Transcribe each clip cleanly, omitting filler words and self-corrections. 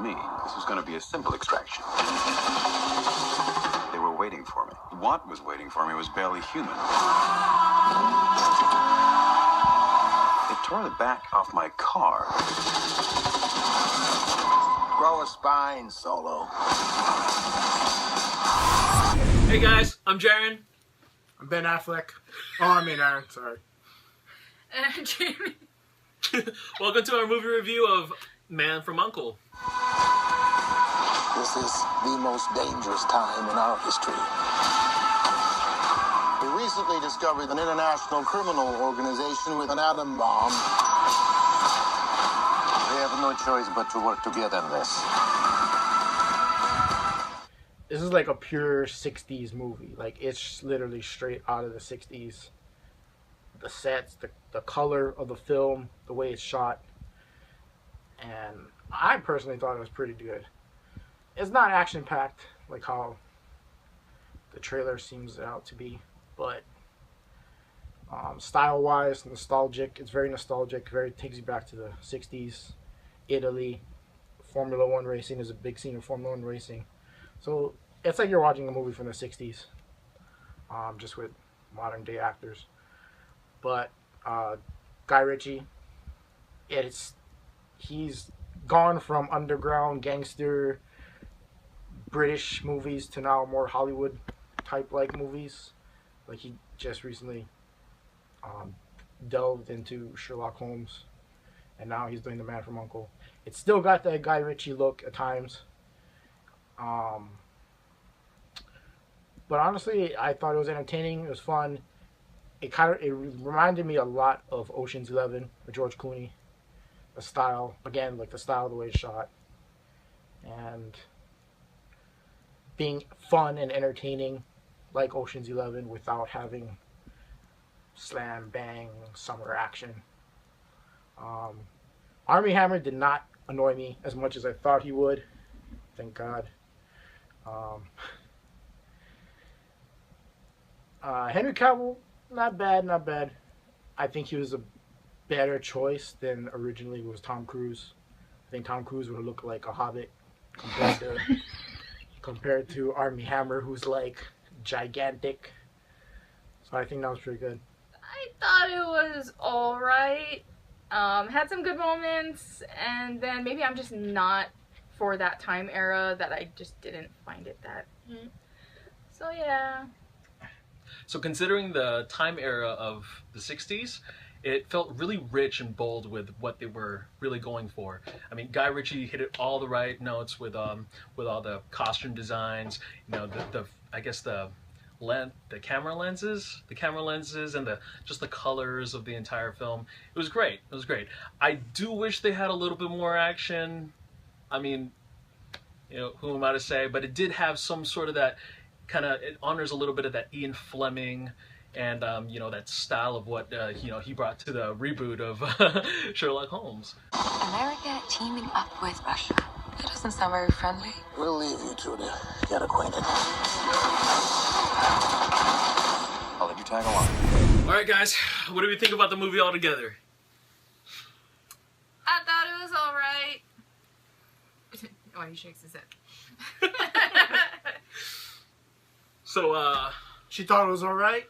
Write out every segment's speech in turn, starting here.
me, this was going to be a simple extraction. They were waiting for me. What was waiting for me was barely human. It tore the back off my car. Grow a spine, Solo. Hey guys, I'm Jaren. I'm Ben Affleck. Aaron, sorry. Jamie. Welcome to our movie review of Man from U.N.C.L.E. This is the most dangerous time in our history. We recently discovered an international criminal organization with an atom bomb. We have no choice but to work together in this. This is like a pure 60s movie. Like, it's literally straight out of the 60s. The sets, the color of the film, the way it's shot. And I personally thought it was pretty good. It's not action-packed like how the trailer seems out to be, but style-wise, nostalgic. It's very nostalgic. Very takes you back to the 60s. Italy. Formula One racing is a big scene of Formula One racing. So it's like you're watching a movie from the 60s, just with modern-day actors. But Guy Ritchie, he's gone from underground gangster British movies to now more Hollywood type like movies. Like, he just recently delved into Sherlock Holmes, and now he's doing The Man from U.N.C.L.E. It's still got that Guy Ritchie look at times. But honestly, I thought it was entertaining. It was fun. It reminded me a lot of Ocean 11 with George Clooney. The style, again, like the style, the way it's shot, and being fun and entertaining like Ocean's 11 without having slam bang summer action. Armie Hammer did not annoy me as much as I thought he would. Thank God. Henry Cavill, not bad. I think he was a better choice than originally was Tom Cruise. I think Tom Cruise would have looked like a hobbit compared to Armie Hammer, who's like gigantic. So I think that was pretty good. I thought it was alright. Had some good moments, and then maybe I'm just not for that time era, that I just didn't find it that. So yeah. So considering the time era of the 60s, it felt really rich and bold with what they were really going for. I mean, Guy Ritchie hit it all the right notes with all the costume designs, you know, the camera lenses, and just the colors of the entire film. It was great. I do wish they had a little bit more action. I mean, you know, who am I to say? But it did have some sort of that kind of, it honors a little bit of that Ian Fleming and you know, that style of what you know, he brought to the reboot of Sherlock Holmes. America teaming up with Russia. That doesn't sound very friendly. We'll leave you two to get acquainted. I'll let you tag along. All right, guys, what do we think about the movie altogether? I thought it was alright. Oh, he shakes his head. So, She thought it was alright.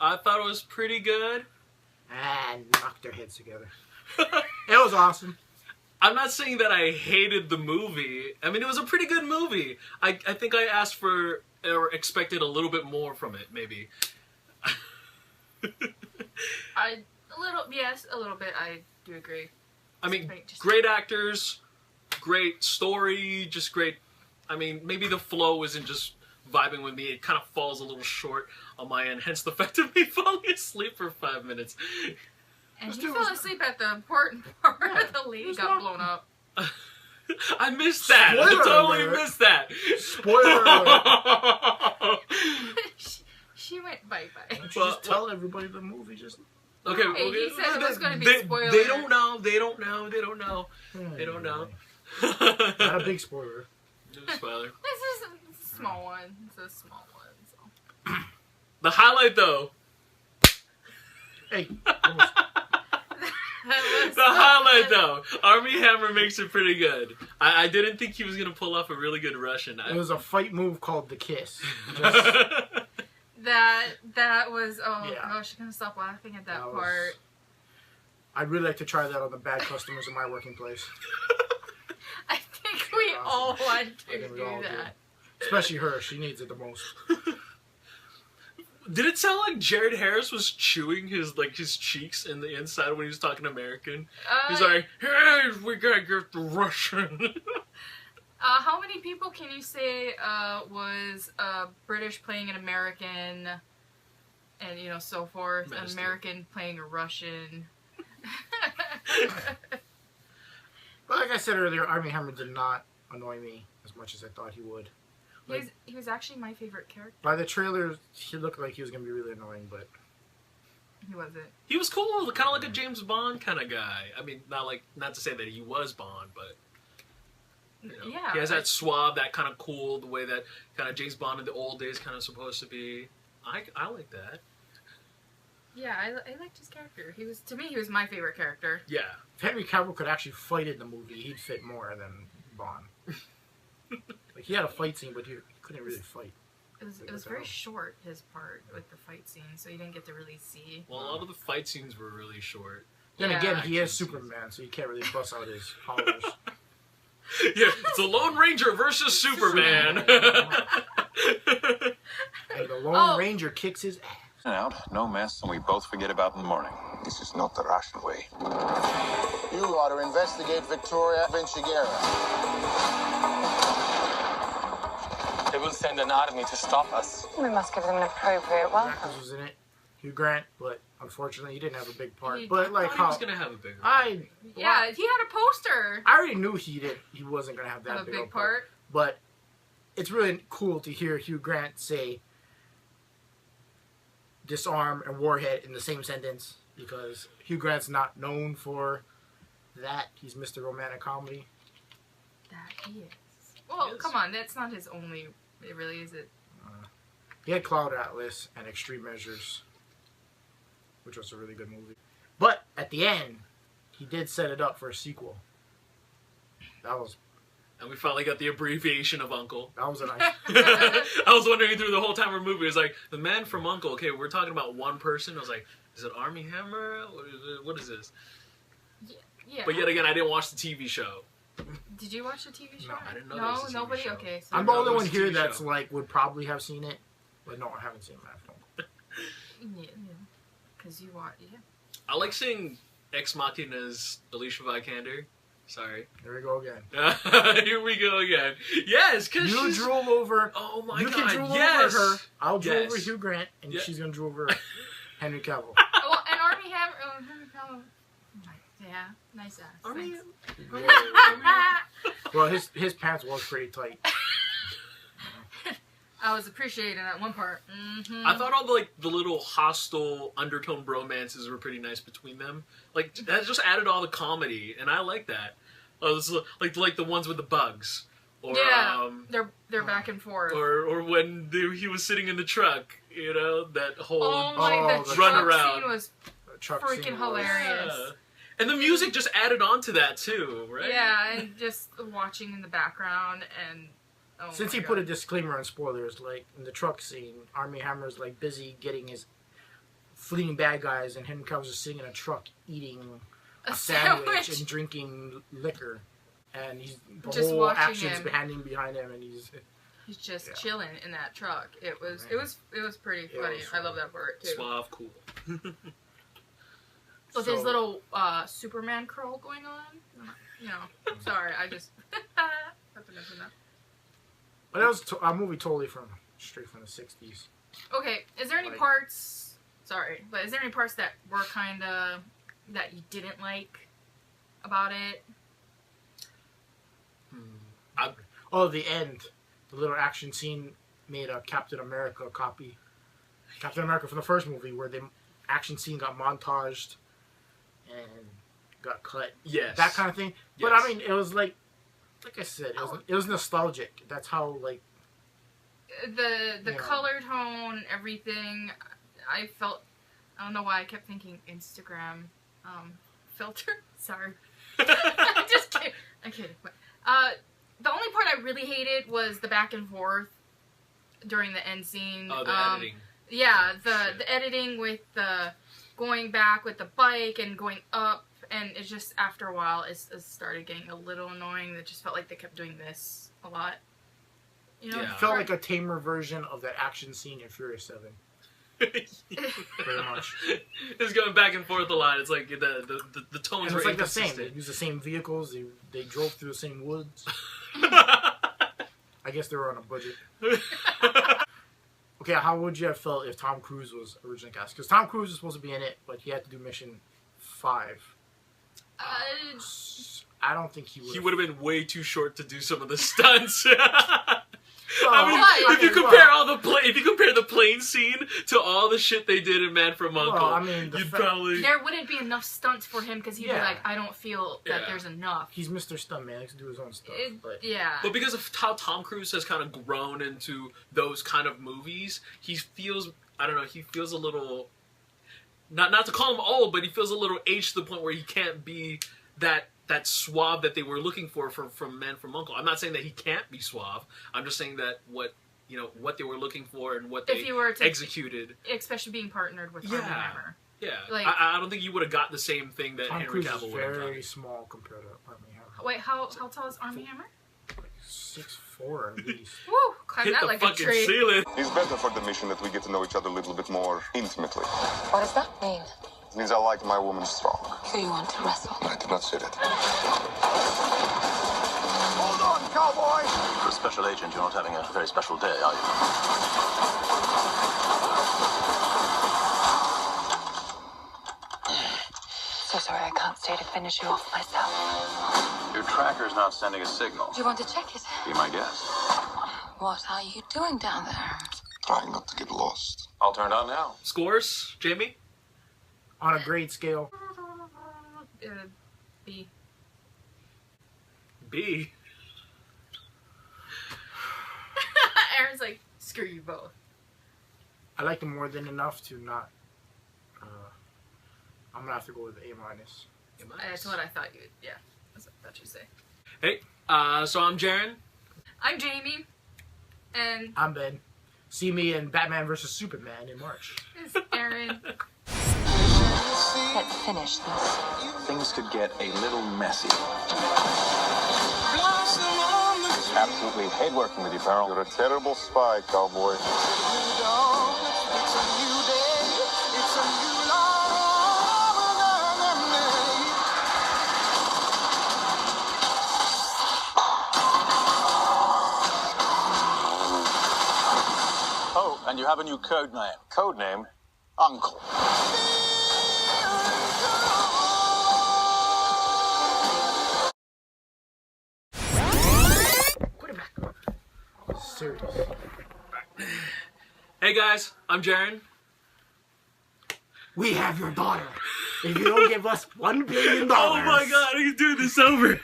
I thought it was pretty good. And knocked their heads together. It was awesome. I'm not saying that I hated the movie. I mean, it was a pretty good movie. I think I asked for or expected a little bit more from it, maybe. A little bit. I do agree. I mean, great actors, great story, just great. I mean, maybe the flow isn't just vibing with me. It kind of falls a little short on my end, hence the fact of me falling asleep for 5 minutes. And he fell asleep at the important part where the lady got blown up. I missed that. Spoiler I totally alert. missed that. Spoiler alert. she went bye-bye. Don't you just tell everybody the movie just... Okay, Hey, he said it was going to be spoiler. They don't know. They don't know. Not a big spoiler. No spoiler. This is a small one. It's a small one. So. The highlight, though. Hey. The highlight, though. Armie Hammer makes it pretty good. I didn't think he was gonna pull off a really good Russian. It was a fight move called the kiss. Just, That was Yeah. gosh, I couldn't stop laughing at that part. I'd really like to try that on the bad customers in my working place. I think we all want to think we all do do. that. Especially her. She needs it the most. Did it sound like Jared Harris was chewing his cheeks in the inside when he was talking American? He's like, "Hey, we gotta get the Russian." How many people can you say was British playing an American, and so forth? An American playing a Russian. But like I said earlier, Armie Hammer did not annoy me as much as I thought he would. He was actually my favorite character. By the trailer, he looked like he was going to be really annoying, but... He wasn't. He was cool, kind of like a James Bond kind of guy. I mean, not to say that he was Bond, but... Yeah. He has that suave, that kind of cool, the way that kind of James Bond in the old days kind of supposed to be. I like that. Yeah, I liked his character. To me, he was my favorite character. Yeah. If Henry Cavill could actually fight in the movie, he'd fit more than Bond. Like, he had a fight scene, but he couldn't really fight. It was very short, his part with the fight scene, so you didn't get to really see. Well, a lot of the fight scenes were really short. Then again, he is Superman, so you can't really bust out his powers. Yeah, it's a Lone Ranger versus Superman. And the Lone Ranger kicks his ass. Out, no mess, and we both forget about in the morning. This is not the Russian way. You ought to investigate Victoria Vinciguerra. They will send an army to stop us. We must give them an appropriate welcome. Grant was in it. Hugh Grant, but unfortunately he didn't have a big part. He- But like He how was gonna have a bigger. Yeah, he had a poster. I already knew he wasn't gonna have that Have a big big part. But it's really cool to hear Hugh Grant say disarm and warhead in the same sentence, because Hugh Grant's not known for that. He's Mr. Romantic Comedy. That he is. Well, He is. come on, that's not his only. It really is it. He had Cloud Atlas and Extreme Measures, which was a really good movie. But at the end, he did set it up for a sequel. That was And we finally got the abbreviation of Uncle. a nice. I was wondering through the whole time of the movie, it was like, the man from Uncle, okay, we're talking about one person. I was like, is it Armie Hammer? What is this? Yeah. But yet again, I didn't watch the TV show. Did you watch the TV show? No, I didn't know there was a TV nobody. show. Okay, so I'm the No, only it was one a here TV that's show. like would probably have seen it, but no, I haven't seen that film. yeah, because you watch. Yeah. I like seeing Ex Machina's Alicia Vikander. Sorry. There we go again. Here we go again. Yes, because You she's... drool over. Oh my You god, can drool yes! over her. I'll drool Yes. over Hugh Grant, and Yeah. she's gonna drool over Henry Cavill. Well, and Armie Hammer. Yeah, nice ass. Armie Thanks. Well, his pants was pretty tight. I was appreciating that one part. Mm-hmm. I thought all the little hostile undertone bromances were pretty nice between them. Like that just added all the comedy, and I like that. Like the ones with the bugs, or Yeah, they're back and forth. or when he was sitting in the truck, that whole Oh my, Oh, the the truck run around. scene was The truck freaking scene was- hilarious. Yeah. And the music just added on to that too, right? Yeah, and just watching in the background and Since my he put a God. disclaimer on spoilers, like in the truck scene, Armie Hammer's like busy getting his fleeing bad guys, and Henry Cavill's just sitting in a truck eating a sandwich and drinking liquor, and the Just whole watching action's him. happening behind him, and he's He's just Yeah. chilling in that truck. It was pretty It funny. was I love that part too. Suave, cool. With his little Superman curl going on. Sorry, I just have to mention that. But that was a movie totally straight from the 60s. Okay, is there any Like- parts? Sorry, but is there any parts that were kind of that you didn't like about it? Oh, the end. The little action scene made a Captain America copy. Captain America from the first movie, where the action scene got montaged and got cut. Yes. That kind of thing. But Yes. I mean, it was like I said, it was nostalgic. That's how, like... The Yeah. color tone, everything. I don't know why I kept thinking Instagram filter. Sorry. I'm just kidding. I'm kidding. But The only part I really hated was the back and forth during the end scene. Oh, the editing. Yeah, the editing with the going back with the bike and going up, and it's just after a while it started getting a little annoying. It just felt like they kept doing this a lot. You know, Yeah. It felt like a tamer version of that action scene in Furious 7. Very much. It's going back and forth a lot. It's like the tones And were it's like the same. inconsistent. They used the same vehicles. They drove through the same woods. I guess they were on a budget. Okay, how would you have felt if Tom Cruise was originally cast? Because Tom Cruise was supposed to be in it, but he had to do Mission 5. I don't think he would. He would have been way too short to do some of the stunts. Well, I mean, Why? if you compare if you compare the plane scene to all the shit they did in Man from U.N.C.L.E, Well, I mean, you'd probably. there wouldn't be enough stunts for him because he'd be Yeah. like, I don't feel that Yeah. there's enough. He's Mr. Stuntman. He likes to do his own stuff. But Yeah. But because of how Tom Cruise has kind of grown into those kind of movies, he feels, I don't know, he feels a little, not to call him old, but he feels a little aged to the point where he can't be that suave that they were looking for from Man from U.N.C.L.E. I'm not saying that he can't be suave. I'm just saying that what they were looking for and what they If you were to executed. Especially being partnered with Yeah. Armie Hammer. Yeah, Like- I don't think you would have got the same thing that Tom Henry Cruise is Cavill would have very gotten. small compared to Armie Hammer. Wait, how tall is Armie Hammer? 6'4" at least. Woo! Climb Hit that the like a fucking tree. ceiling. It's better for the mission that we get to know each other a little bit more intimately. What does that mean? It means I like my woman strong. So you want to wrestle? I did not say that. Hold on, cowboy! For a special agent, you're not having a very special day, are you? So sorry, I can't stay to finish you off myself. Your tracker's not sending a signal. Do you want to check it? Be my guest. What are you doing down there? Trying not to get lost. I'll turn it on now. Scores, Jamie? On a grade scale, B. B. Aaron's like, screw you both. I liked him more than enough to not. I'm gonna have to go with A-. That's what I thought you would. Yeah, that's what I thought you'd say. Hey, so I'm Jaren. I'm Jamie, and I'm Ben. See me in Batman vs Superman in March. it's Aaron. Let's finish this. Things could get a little messy. Absolutely hate working with you, Farrell. You're a terrible spy, cowboy. Oh, and you have a new code name. Code name? Uncle. Put it back. Serious. Hey guys, I'm Jaren. We have your daughter. If you don't give us $1 billion. Oh my god, are you doing this over?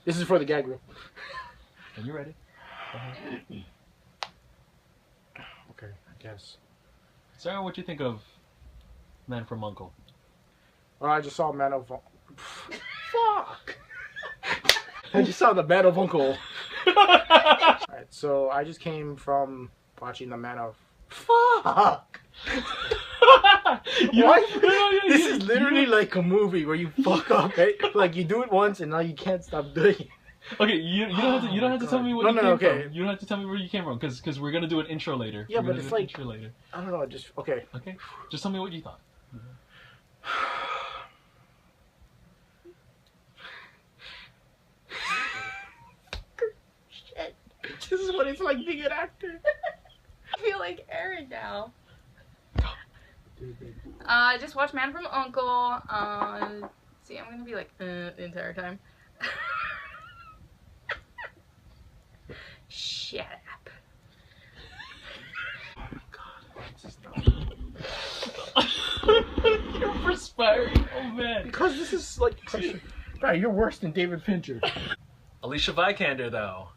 This is for the gag reel. Are you ready? Okay, I guess. Sarah, what do you think of Man from U.N.C.L.E? Well, I just saw Man of. Fuck. I just saw the Man of Uncle. Alright, so I just came from watching the Man of. Fuck. What? This is literally like a movie where you fuck up. Right? Like you do it once and now you can't stop doing it. Okay, you don't have to tell me what you came okay. from. You don't have to tell me where you came from because we're gonna do an intro later. Yeah, We're but gonna it's do an like- intro later. I don't know. Just okay. Okay, just tell me what you thought. Shit. This is what it's like being an actor. I feel like Aaron now. I just watched Man from U.N.C.L.E. See, I'm gonna be like the entire time. Shut up. You're perspiring. Oh man. Because this is like, bro, you're worse than David Fincher. Alicia Vikander, though.